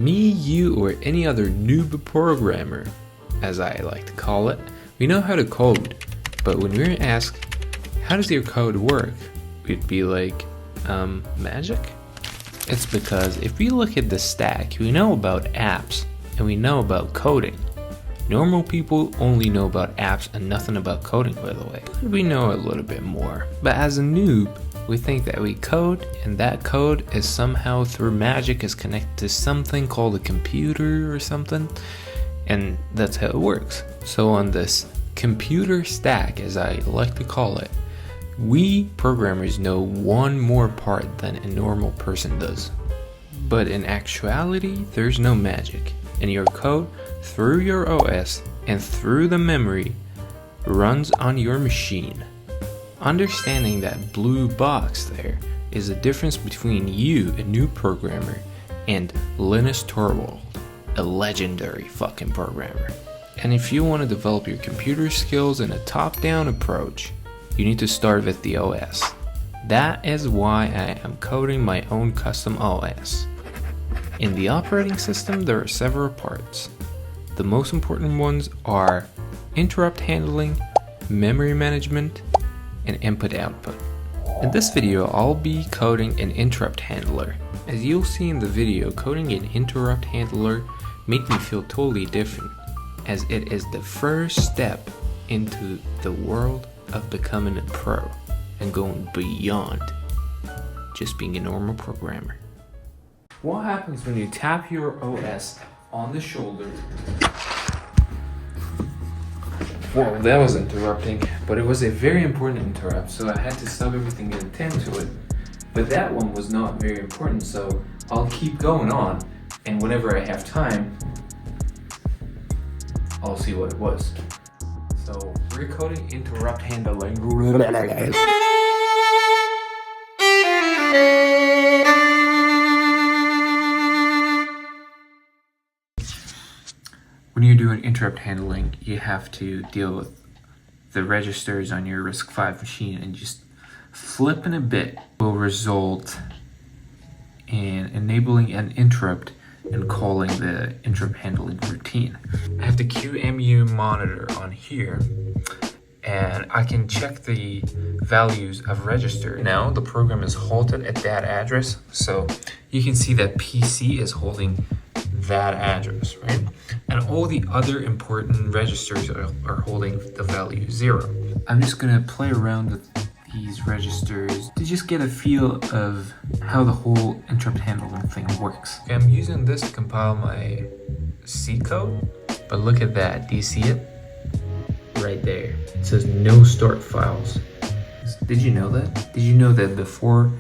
Me, you, or any other noob programmer, as I like to call it, we know how to code, but when we're asked, how does your code work? We'd be like, magic? It's because if we look at the stack, we know about apps and we know about coding. Normal people only know about apps and nothing about coding, by the way. We know a little bit more. But as a noob, we think that we code, and that code is somehow through magic is connected to something called a computer or something, and that's how it works. So on this computer stack, as I like to call it, we programmers know one more part than a normal person does. But in actuality, there's no magic, and your code through your OS and through the memory runs on your machine. Understanding that blue box there is the difference between you, a new programmer, and Linus Torvald, a legendary fucking programmer. And if you want to develop your computer skills in a top-down approach, you need to start with the OS. That is why I am coding my own custom OS. In the operating system, there are several parts. The most important ones are interrupt handling, memory management, and input-output. In this video, I'll be coding an interrupt handler. As you'll see in the video, coding an interrupt handler made me feel totally different, as it is the first step into the world of becoming a pro and going beyond just being a normal programmer. What happens when you tap your OS on the shoulder? Well, that was interrupting, but it was a very important interrupt, so I had to stop everything and attend to it. But that one was not very important, so I'll keep going on, and whenever I have time, I'll see what it was. So, we're coding interrupt handling. When you're doing interrupt handling, you have to deal with the registers on your RISC-V machine, and just flipping a bit will result in enabling an interrupt and calling the interrupt handling routine. I have the QEMU monitor on here, and I can check the values of register. Now the program is halted at that address, so you can see that PC is holding that address, right? And all the other important registers are holding the value 0. I'm just gonna play around with these registers to just get a feel of how the whole interrupt handling thing works. Okay, I'm using this to compile my C code, but look at that. Do you see it? Right there. It says no start files. Did you know that? Did you know that before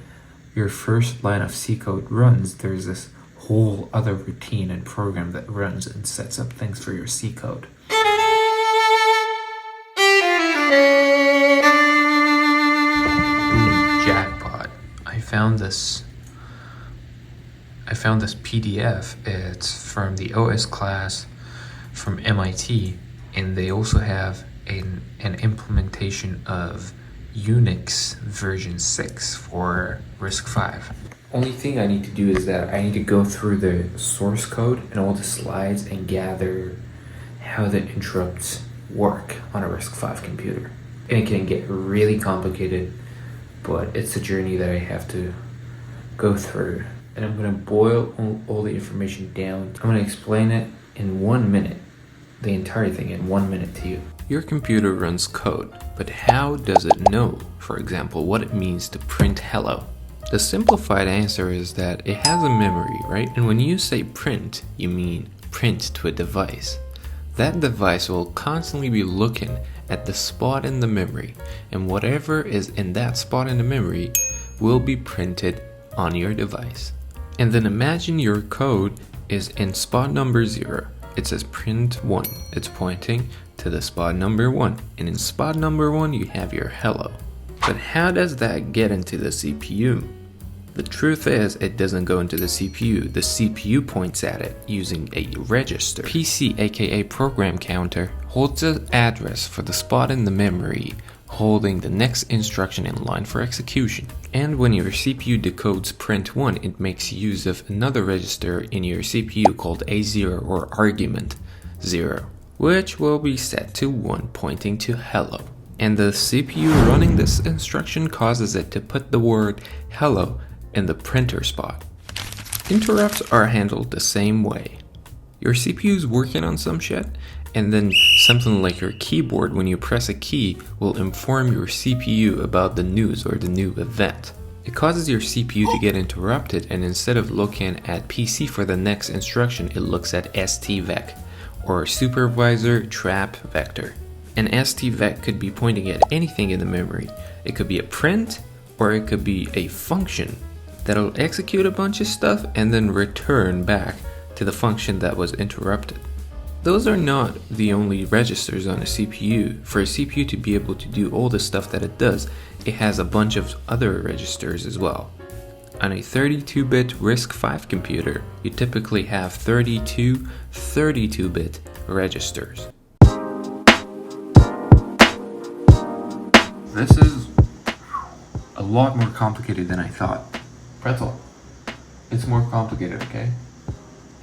your first line of C code runs, there's this whole other routine and program that runs and sets up things for your C code? Jackpot. I found this PDF. It's from the OS class from MIT, and they also have an implementation of Unix version 6 for RISC-V. Only thing I need to do is that I need to go through the source code and all the slides and gather how the interrupts work on a RISC-V computer. And it can get really complicated, but it's a journey that I have to go through. And I'm gonna boil all the information down. I'm gonna explain it in 1 minute, the entire thing in 1 minute to you. Your computer runs code, but how does it know, for example, what it means to print hello? The simplified answer is that it has a memory, right? And when you say print, you mean print to a device. That device will constantly be looking at the spot in the memory, and whatever is in that spot in the memory will be printed on your device. And then imagine your code is in spot number 0. It says print 1. It's pointing to the spot number 1. And in spot number 1, you have your hello. But how does that get into the CPU? The truth is, it doesn't go into the CPU. The CPU points at it using a register. PC, aka program counter, holds the address for the spot in the memory holding the next instruction in line for execution. And when your CPU decodes print1, it makes use of another register in your CPU called A0 or argument 0, which will be set to 1 pointing to hello. And the CPU running this instruction causes it to put the word hello in the printer spot. Interrupts are handled the same way. Your CPU is working on some shit, and then something like your keyboard, when you press a key, will inform your CPU about the news or the new event. It causes your CPU to get interrupted, and instead of looking at PC for the next instruction, it looks at STVEC, or Supervisor Trap Vector. An STVEC could be pointing at anything in the memory. It could be a print, or it could be a function that'll execute a bunch of stuff and then return back to the function that was interrupted. Those are not the only registers on a CPU. For a CPU to be able to do all the stuff that it does, it has a bunch of other registers as well. On a 32-bit RISC-V computer, you typically have 32 32-bit registers. This is a lot more complicated than I thought. Pretzel, it's more complicated, okay?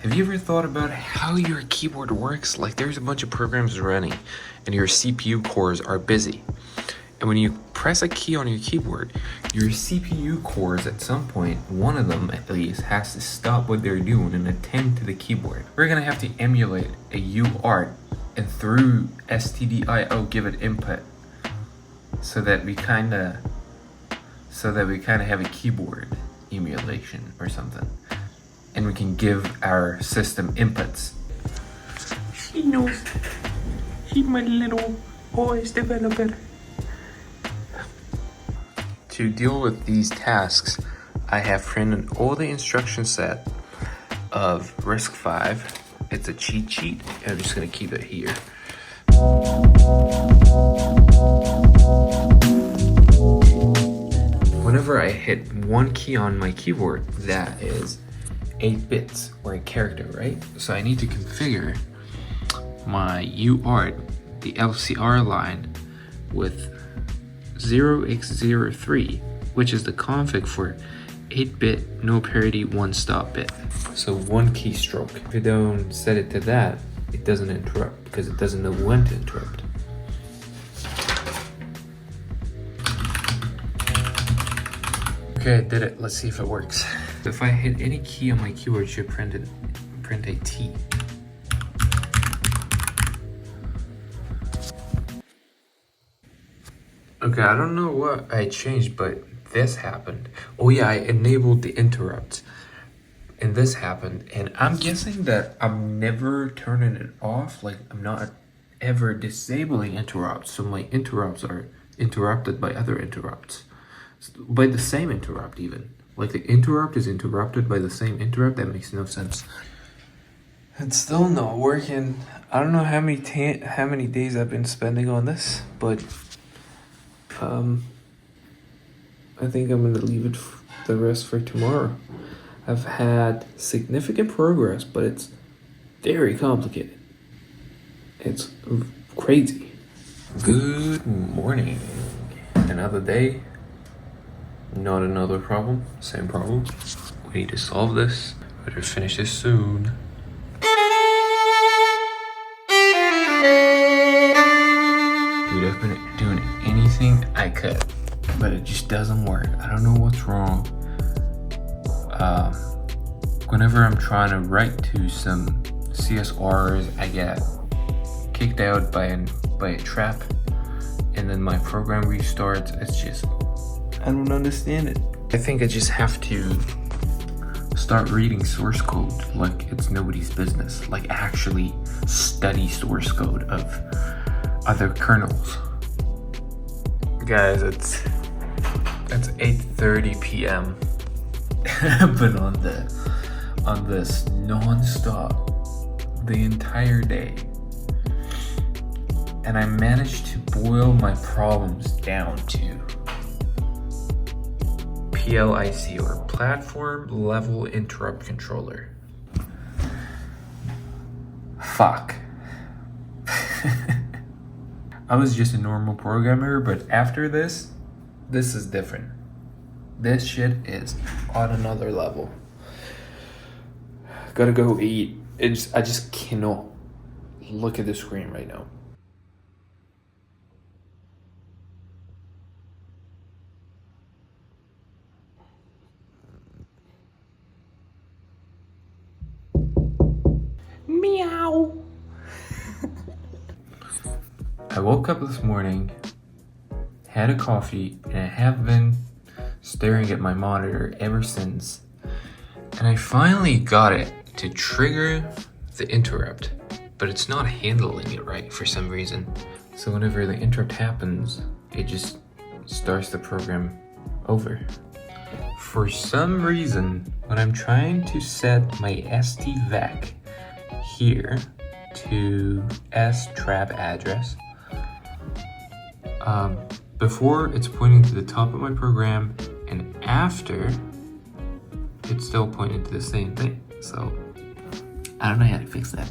Have you ever thought about how your keyboard works? Like, there's a bunch of programs running and your CPU cores are busy. And when you press a key on your keyboard, your CPU cores at some point, one of them at least, has to stop what they're doing and attend to the keyboard. We're gonna have to emulate a UART and through STDIO give it input so that we kinda have a keyboard emulation or something. And we can give our system inputs. She knows. She's my little OS developer. To deal with these tasks, I have printed all the instruction set of RISC-V. It's a cheat sheet, and I'm just gonna keep it here. Whenever I hit one key on my keyboard, that is 8 bits or a character, right? So I need to configure my UART, the LCR line, with 0x03, which is the config for 8-bit no parity 1-stop bit. So one keystroke. If you don't set it to that, it doesn't interrupt because it doesn't know when to interrupt. Okay, I did it. Let's see if it works. If I hit any key on my keyboard, it should print a T. Okay, I don't know what I changed, but this happened. Oh yeah, I enabled the interrupts. And this happened. And I'm guessing that I'm never turning it off. Like, I'm not ever disabling interrupts. So my interrupts are interrupted by other interrupts. By the same interrupt even. Like the interrupt is interrupted by the same interrupt. That makes no sense. It's still not working. I don't know how many days I've been spending on this, but I think I'm gonna leave it the rest for tomorrow. I've had significant progress, but it's very complicated. It's crazy. Good morning. Another day. Not another problem, same problem. We need to solve this. Better finish this soon. Dude, I've been doing anything I could, but it just doesn't work. I don't know what's wrong. Whenever I'm trying to write to some CSRs, I get kicked out by a trap, and then my program restarts. It's just, I don't understand it. I think I just have to start reading source code like it's nobody's business. Like actually study source code of other kernels. Guys, it's 8:30 p.m. I've been on this non-stop the entire day. And I managed to boil my problems down to PLIC, or Platform Level Interrupt Controller. Fuck. I was just a normal programmer, but after this is different. This shit is on another level. Gotta go eat. I just cannot look at the screen right now. Meow. I woke up this morning, had a coffee, and I have been staring at my monitor ever since. And I finally got it to trigger the interrupt, but it's not handling it right for some reason. So whenever the interrupt happens, it just starts the program over. For some reason, when I'm trying to set my STVEC here to strap address, before it's pointing to the top of my program, and after it's still pointing to the same thing. So I don't know how to fix that.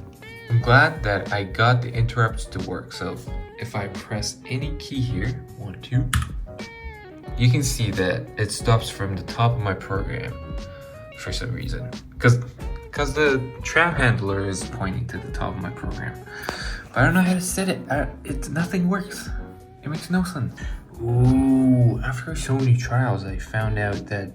I'm glad that I got the interrupts to work. So if I press any key here, 1, 2, you can see that it stops from the top of my program for some reason. Because the trap handler is pointing to the top of my program. But I don't know how to set it. Nothing works. It makes no sense. Ooh, after so many trials, I found out that,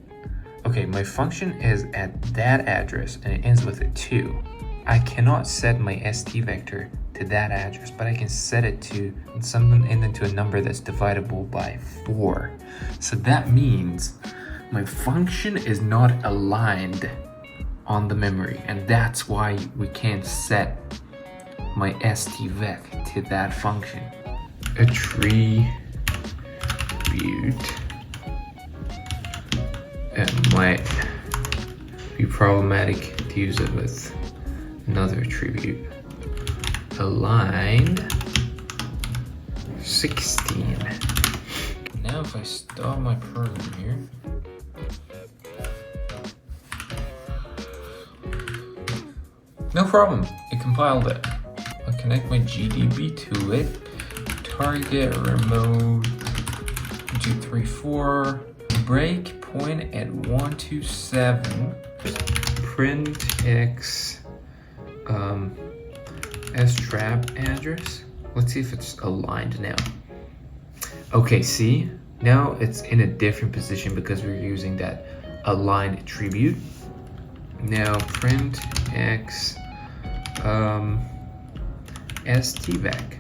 okay, my function is at that address and it ends with a 2. I cannot set my ST vector to that address, but I can set it to something and then to a number that's divisible by 4. So that means my function is not aligned on the memory, and that's why we can't set my STVEC to that function. Attribute. It might be problematic to use it with another attribute. Aligned 16. Now if I stop my program here, no problem, it compiled it. I'll connect my GDB to it. Target remote 234. Break point at 127. Print X strap address. Let's see if it's aligned now. Okay, see? Now it's in a different position because we're using that aligned attribute. Now print X STVEC.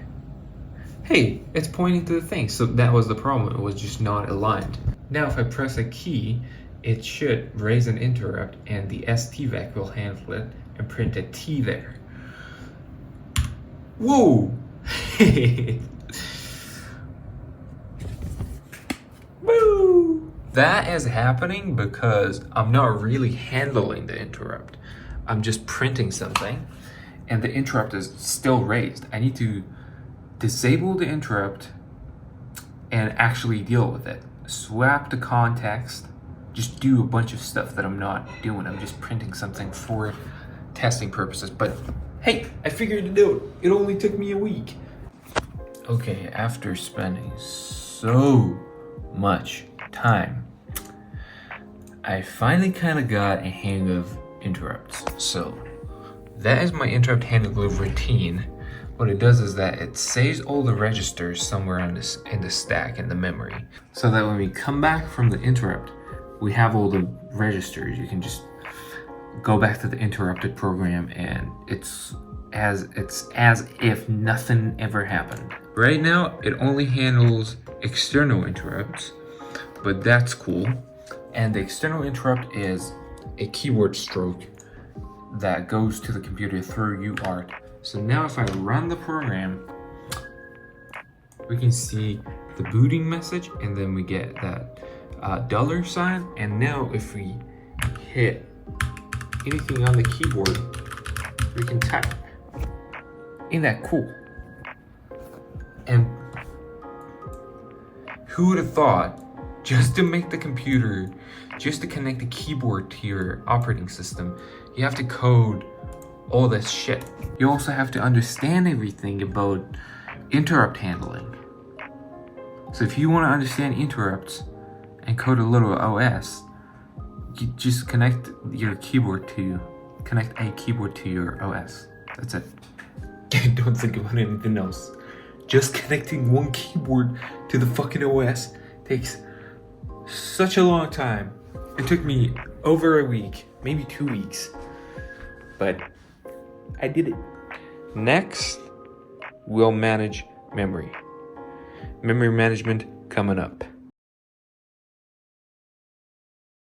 Hey, it's pointing to the thing, so that was the problem. It was just not aligned. Now if I press a key, it should raise an interrupt and the STVEC will handle it and print a T there. Whoa! Woo! That is happening because I'm not really handling the interrupt. I'm just printing something and the interrupt is still raised. I need to disable the interrupt and actually deal with it. Swap the context, just do a bunch of stuff that I'm not doing. I'm just printing something for testing purposes, but hey, I figured it out. It only took me a week. Okay, after spending so much time, I finally kind of got a hang of interrupts. So that is my interrupt handling routine. What it does is that it saves all the registers somewhere in the stack in the memory, so that when we come back from the interrupt, we have all the registers. You can just go back to the interrupted program and it's as if nothing ever happened. Right now, it only handles external interrupts, but that's cool. And the external interrupt is a keyboard stroke that goes to the computer through UART. So now if I run the program, we can see the booting message and then we get that $sign. And now if we hit anything on the keyboard, we can type. Ain't that cool? And who would have thought, just to make the computer, just to connect the keyboard to your operating system, you have to code all this shit. You also have to understand everything about interrupt handling. So if you want to understand interrupts and code a little OS, you just connect a keyboard to your OS. That's it. Don't think about anything else. Just connecting one keyboard to the fucking OS takes such a long time. It took me over a week, maybe 2 weeks. But I did it. Next, we'll manage memory. Memory management coming up.